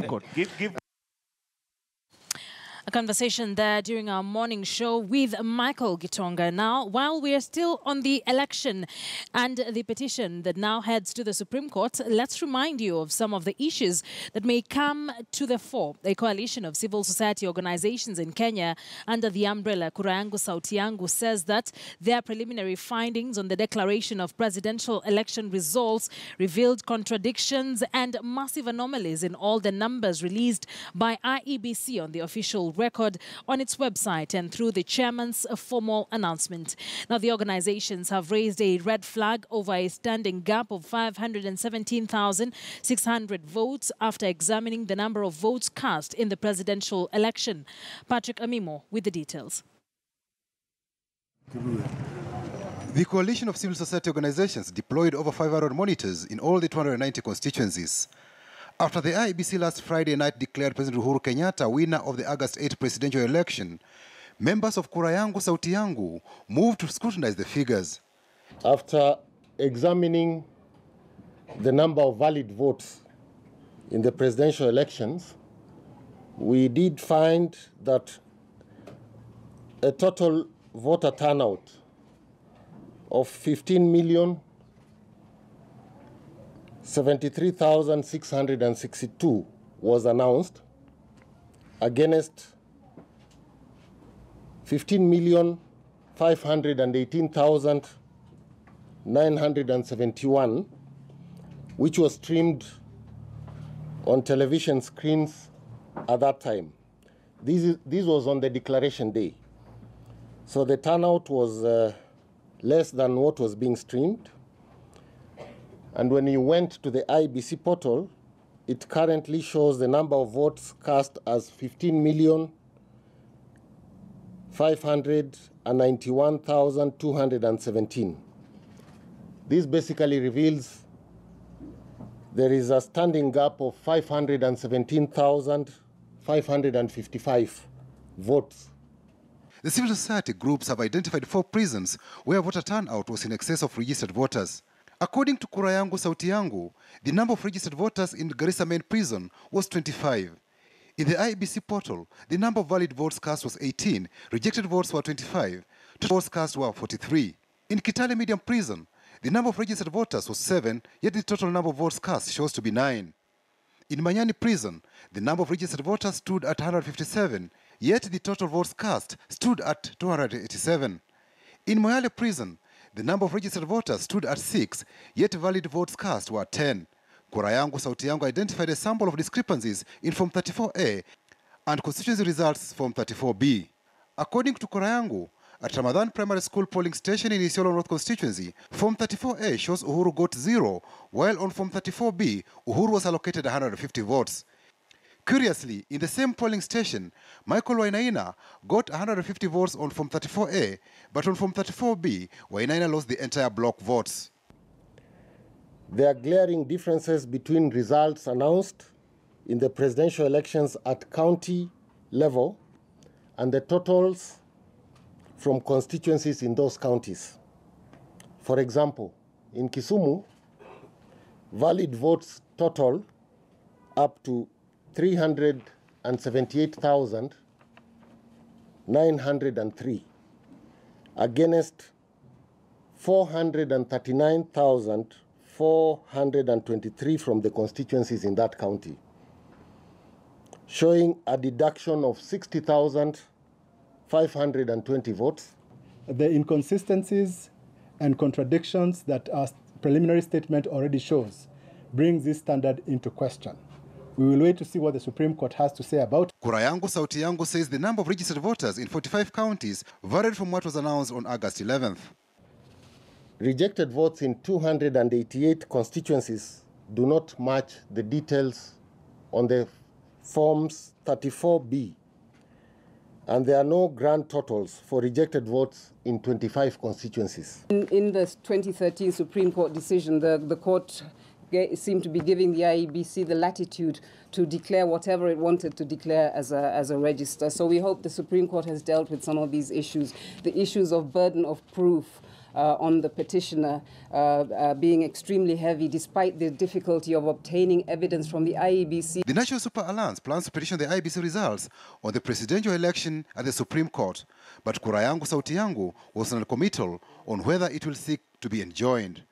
Court. Give A conversation there during our morning show with Michael Gitonga. Now, while we are still on the election and the petition that now heads to the Supreme Court, let's remind you of some of the issues that may come to the fore. A coalition of civil society organizations in Kenya under the umbrella Kura Yangu Sauti Yangu says that their preliminary findings on the declaration of presidential election results revealed contradictions and massive anomalies in all the numbers released by IEBC on the official record on its website and through the chairman's formal announcement. Now, the organizations have raised a red flag over a standing gap of 517,600 votes after examining the number of votes cast in the presidential election. Patrick Amimo with the details. The coalition of civil society organizations deployed over 500 monitors in all the 290 constituencies. After the IEBC last Friday night declared President Uhuru Kenyatta winner of the August 8 presidential election, members of Kura Yangu Sauti Yangu moved to scrutinize the figures. After examining the number of valid votes in the presidential elections, we did find that a total voter turnout of 15,073,662 was announced against 15,518,971, which was streamed on television screens at that time. This was on the declaration day. So the turnout was less than what was being streamed. And when you went to the IEBC portal, it currently shows the number of votes cast as 15,591,217. This basically reveals there is a standing gap of 517,555 votes. The civil society groups have identified 4 prisons where voter turnout was in excess of registered voters. According to Kura Yangu Sauti Yangu, the number of registered voters in Garissa main prison was 25. In the IEBC portal, the number of valid votes cast was 18, rejected votes were 25, total votes cast were 43. In Kitale medium prison, the number of registered voters was 7, yet the total number of votes cast shows to be 9. In Manyani prison, the number of registered voters stood at 157, yet the total votes cast stood at 287. In Moyale prison, the number of registered voters stood at 6, yet valid votes cast were 10. Kura Yangu Sauti Yangu identified a sample of discrepancies in Form 34A and constituency results Form 34B. According to Kura Yangu, at Ramadan Primary School polling station in Isiolo North constituency, Form 34A shows Uhuru got 0, while on Form 34B, Uhuru was allocated 150 votes. Curiously, in the same polling station, Michael Wainaina got 150 votes on Form 34A, but on Form 34B, Wainaina lost the entire block votes. There are glaring differences between results announced in the presidential elections at county level and the totals from constituencies in those counties. For example, in Kisumu, valid votes total up to 378,903 against 439,423 from the constituencies in that county, showing a deduction of 60,520 votes. The inconsistencies and contradictions that our preliminary statement already shows brings this standard into question. We will wait to see what the Supreme Court has to say about it. Kura Yangu Sauti Yangu says the number of registered voters in 45 counties varied from what was announced on August 11th. Rejected votes in 288 constituencies do not match the details on the Forms 34B, and there are no grand totals for rejected votes in 25 constituencies. In the 2013 Supreme Court decision, the court seemed to be giving the IEBC the latitude to declare whatever it wanted to declare as a register. So we hope the Supreme Court has dealt with some of these issues, the issues of burden of proof, on the petitioner being extremely heavy, despite the difficulty of obtaining evidence from the IEBC. The National Super Alliance plans to petition the IEBC results on the presidential election at the Supreme Court, but kura yangu sauti yangu was non-committal on whether it will seek to be enjoined.